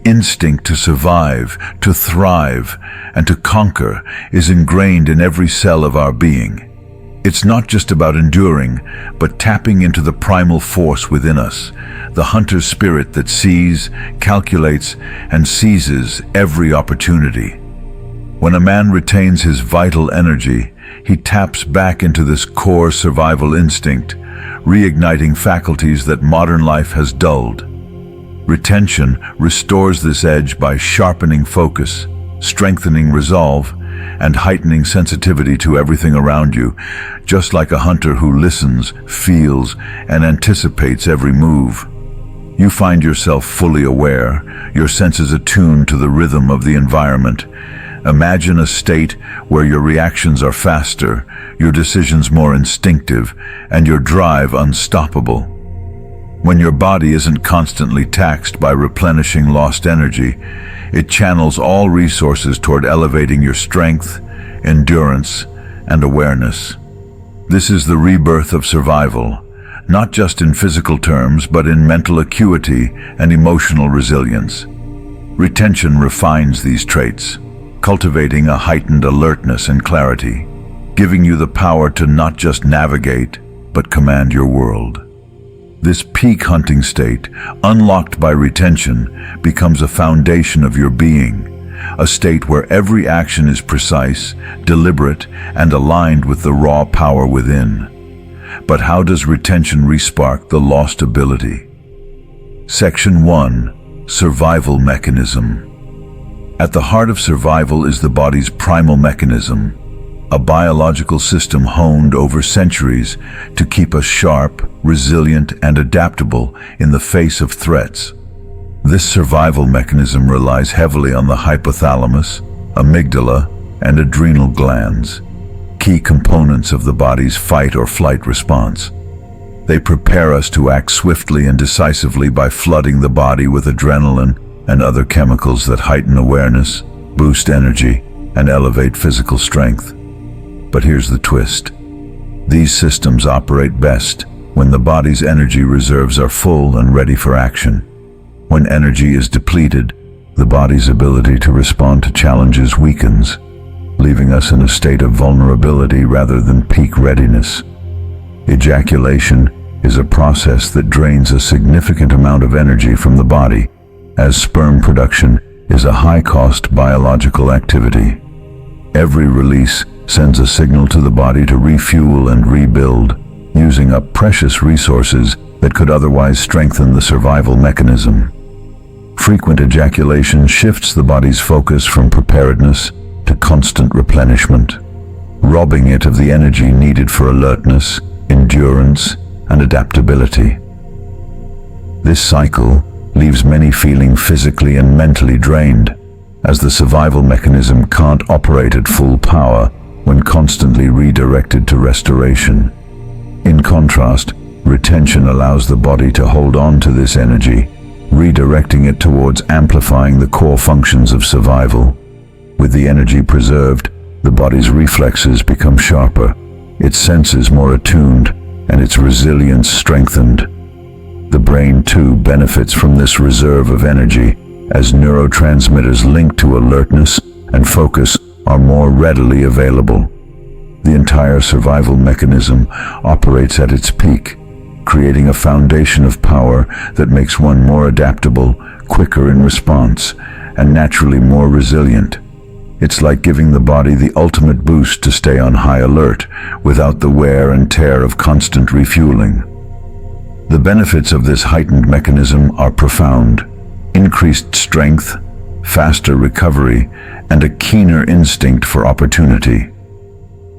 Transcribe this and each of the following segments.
instinct to survive, to thrive, and to conquer is ingrained in every cell of our being. It's not just about enduring, but tapping into the primal force within us, the hunter's spirit that sees, calculates, and seizes every opportunity. When a man retains his vital energy, he taps back into this core survival instinct, reigniting faculties that modern life has dulled. Retention restores this edge by sharpening focus, strengthening resolve, and heightening sensitivity to everything around you, just like a hunter who listens, feels, and anticipates every move. You find yourself fully aware, your senses attuned to the rhythm of the environment. Imagine a state where your reactions are faster, your decisions more instinctive, and your drive unstoppable. When your body isn't constantly taxed by replenishing lost energy, it channels all resources toward elevating your strength, endurance, and awareness. This is the rebirth of survival, not just in physical terms, but in mental acuity and emotional resilience. Retention refines these traits, cultivating a heightened alertness and clarity, giving you the power to not just navigate, but command your world. This peak hunting state, unlocked by retention, becomes a foundation of your being, a state where every action is precise, deliberate, and aligned with the raw power within. But how does retention respark the lost ability? Section 1. Survival Mechanism. At the heart of survival is the body's primal mechanism, a biological system honed over centuries to keep us sharp, resilient, and adaptable in the face of threats. This survival mechanism relies heavily on the hypothalamus, amygdala, and adrenal glands, key components of the body's fight or flight response. They prepare us to act swiftly and decisively by flooding the body with adrenaline and other chemicals that heighten awareness, boost energy, and elevate physical strength. But here's the twist. These systems operate best when the body's energy reserves are full and ready for action. When energy is depleted, the body's ability to respond to challenges weakens, leaving us in a state of vulnerability rather than peak readiness. Ejaculation is a process that drains a significant amount of energy from the body, as sperm production is a high-cost biological activity. Every release sends a signal to the body to refuel and rebuild, using up precious resources that could otherwise strengthen the survival mechanism. Frequent ejaculation shifts the body's focus from preparedness to constant replenishment, robbing it of the energy needed for alertness, endurance, and adaptability. This cycle leaves many feeling physically and mentally drained, as the survival mechanism can't operate at full power when constantly redirected to restoration. In contrast, retention allows the body to hold on to this energy, redirecting it towards amplifying the core functions of survival. With the energy preserved, the body's reflexes become sharper, its senses more attuned, and its resilience strengthened. The brain, too, benefits from this reserve of energy, as neurotransmitters linked to alertness and focus are more readily available. The entire survival mechanism operates at its peak, creating a foundation of power that makes one more adaptable, quicker in response, and naturally more resilient. It's like giving the body the ultimate boost to stay on high alert without the wear and tear of constant refueling. The benefits of this heightened mechanism are profound: increased strength, faster recovery, and a keener instinct for opportunity.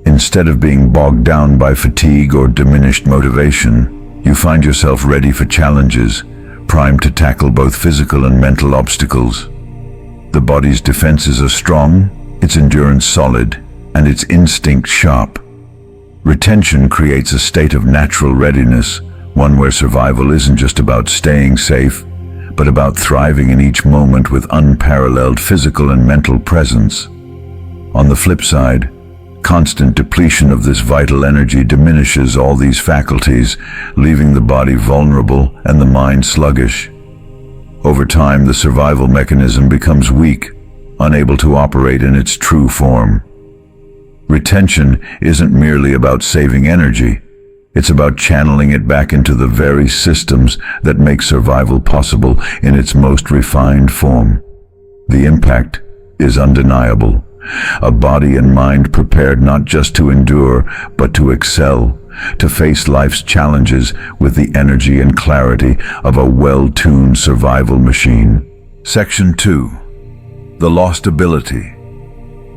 Instead of being bogged down by fatigue or diminished motivation, you find yourself ready for challenges, primed to tackle both physical and mental obstacles. The body's defenses are strong, its endurance solid, and its instinct sharp. Retention creates a state of natural readiness, one where survival isn't just about staying safe, but about thriving in each moment with unparalleled physical and mental presence. On the flip side, constant depletion of this vital energy diminishes all these faculties, leaving the body vulnerable and the mind sluggish. Over time, the survival mechanism becomes weak, unable to operate in its true form. Retention isn't merely about saving energy. It's about channeling it back into the very systems that make survival possible in its most refined form. The impact is undeniable. A body and mind prepared not just to endure, but to excel, to face life's challenges with the energy and clarity of a well-tuned survival machine. Section 2. The lost ability.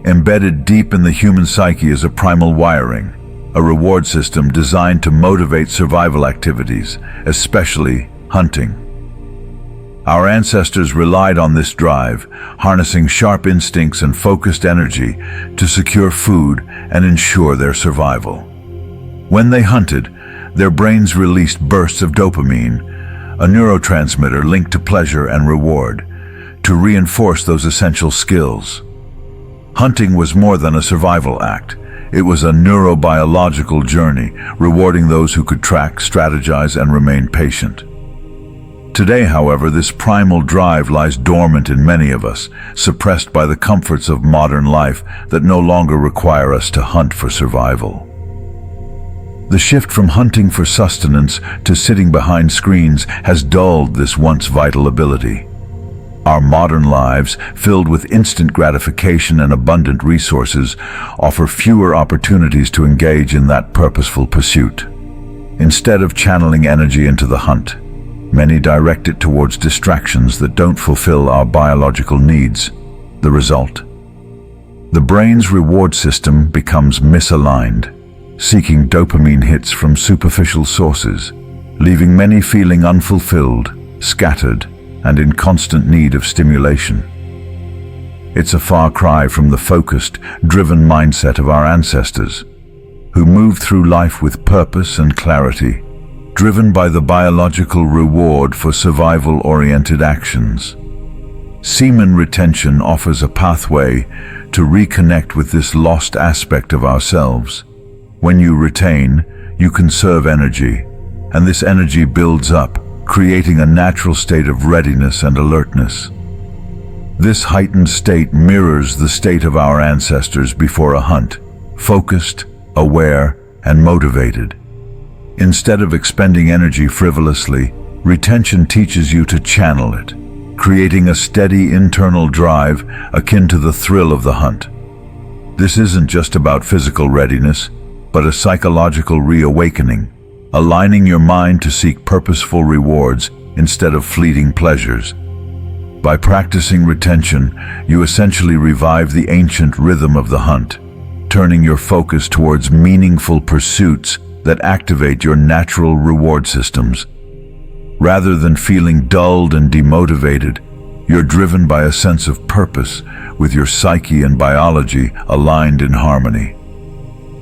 Embedded deep in the human psyche is a primal wiring, a reward system designed to motivate survival activities, especially hunting. Our ancestors relied on this drive, harnessing sharp instincts and focused energy to secure food and ensure their survival. When they hunted, their brains released bursts of dopamine, a neurotransmitter linked to pleasure and reward, to reinforce those essential skills. Hunting was more than a survival act. It was a neurobiological journey, rewarding those who could track, strategize, and remain patient. Today, however, this primal drive lies dormant in many of us, suppressed by the comforts of modern life that no longer require us to hunt for survival. The shift from hunting for sustenance to sitting behind screens has dulled this once vital ability. Our modern lives, filled with instant gratification and abundant resources, offer fewer opportunities to engage in that purposeful pursuit. Instead of channeling energy into the hunt, many direct it towards distractions that don't fulfill our biological needs. The result? The brain's reward system becomes misaligned, seeking dopamine hits from superficial sources, leaving many feeling unfulfilled, scattered, and in constant need of stimulation. It's a far cry from the focused, driven mindset of our ancestors, who moved through life with purpose and clarity, driven by the biological reward for survival-oriented actions. Semen retention offers a pathway to reconnect with this lost aspect of ourselves. When you retain, you conserve energy, and this energy builds up, creating a natural state of readiness and alertness. This heightened state mirrors the state of our ancestors before a hunt, focused, aware, and motivated. Instead of expending energy frivolously, retention teaches you to channel it, creating a steady internal drive akin to the thrill of the hunt. This isn't just about physical readiness, but a psychological reawakening, aligning your mind to seek purposeful rewards instead of fleeting pleasures. By practicing retention, you essentially revive the ancient rhythm of the hunt, turning your focus towards meaningful pursuits that activate your natural reward systems. Rather than feeling dulled and demotivated, you're driven by a sense of purpose, with your psyche and biology aligned in harmony.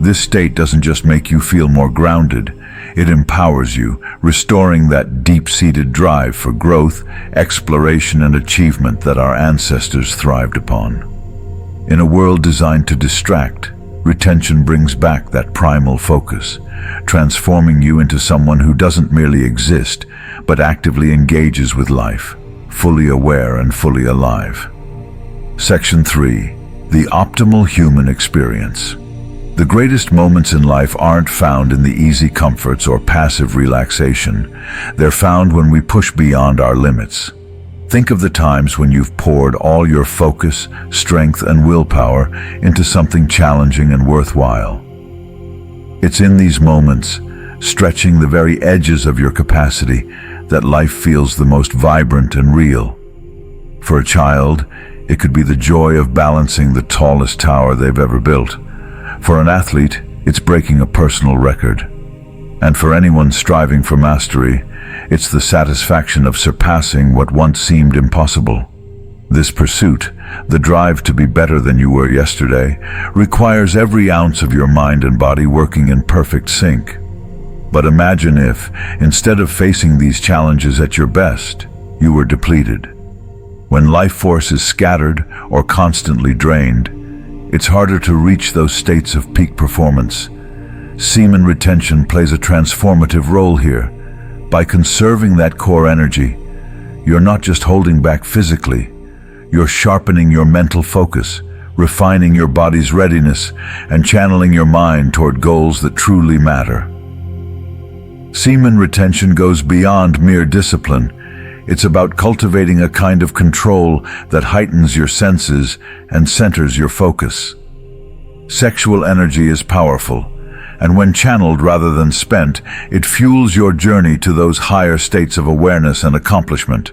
This state doesn't just make you feel more grounded, it empowers you, restoring that deep-seated drive for growth, exploration, and achievement that our ancestors thrived upon. In a world designed to distract, retention brings back that primal focus, transforming you into someone who doesn't merely exist, but actively engages with life, fully aware and fully alive. Section 3. The optimal human experience. The greatest moments in life aren't found in the easy comforts or passive relaxation. They're found when we push beyond our limits. Think of the times when you've poured all your focus, strength, and willpower into something challenging and worthwhile. It's in these moments, stretching the very edges of your capacity, that life feels the most vibrant and real. For a child, it could be the joy of balancing the tallest tower they've ever built. For an athlete, it's breaking a personal record. And for anyone striving for mastery, it's the satisfaction of surpassing what once seemed impossible. This pursuit, the drive to be better than you were yesterday, requires every ounce of your mind and body working in perfect sync. But imagine if, instead of facing these challenges at your best, you were depleted. When life force is scattered or constantly drained, it's harder to reach those states of peak performance. Semen retention plays a transformative role here. By conserving that core energy, You're not just holding back physically, you're sharpening your mental focus, refining your body's readiness, and channeling your mind toward goals that truly matter. Semen retention goes beyond mere discipline. It's about cultivating a kind of control that heightens your senses and centers your focus. Sexual energy is powerful, and when channeled rather than spent, it fuels your journey to those higher states of awareness and accomplishment.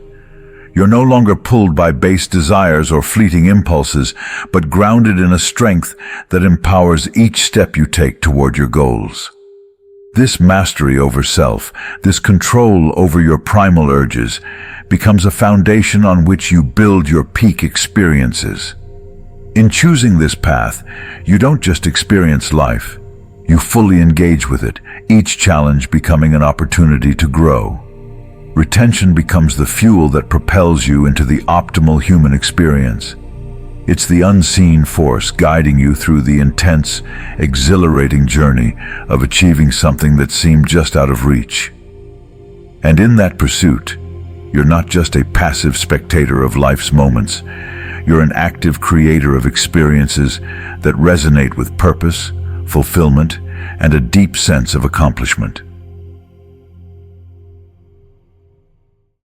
You're no longer pulled by base desires or fleeting impulses, but grounded in a strength that empowers each step you take toward your goals. This mastery over self, this control over your primal urges, becomes a foundation on which you build your peak experiences. In choosing this path, you don't just experience life, you fully engage with it, each challenge becoming an opportunity to grow. Retention becomes the fuel that propels you into the optimal human experience. It's the unseen force guiding you through the intense, exhilarating journey of achieving something that seemed just out of reach. And in that pursuit, you're not just a passive spectator of life's moments. You're an active creator of experiences that resonate with purpose, fulfillment, and a deep sense of accomplishment.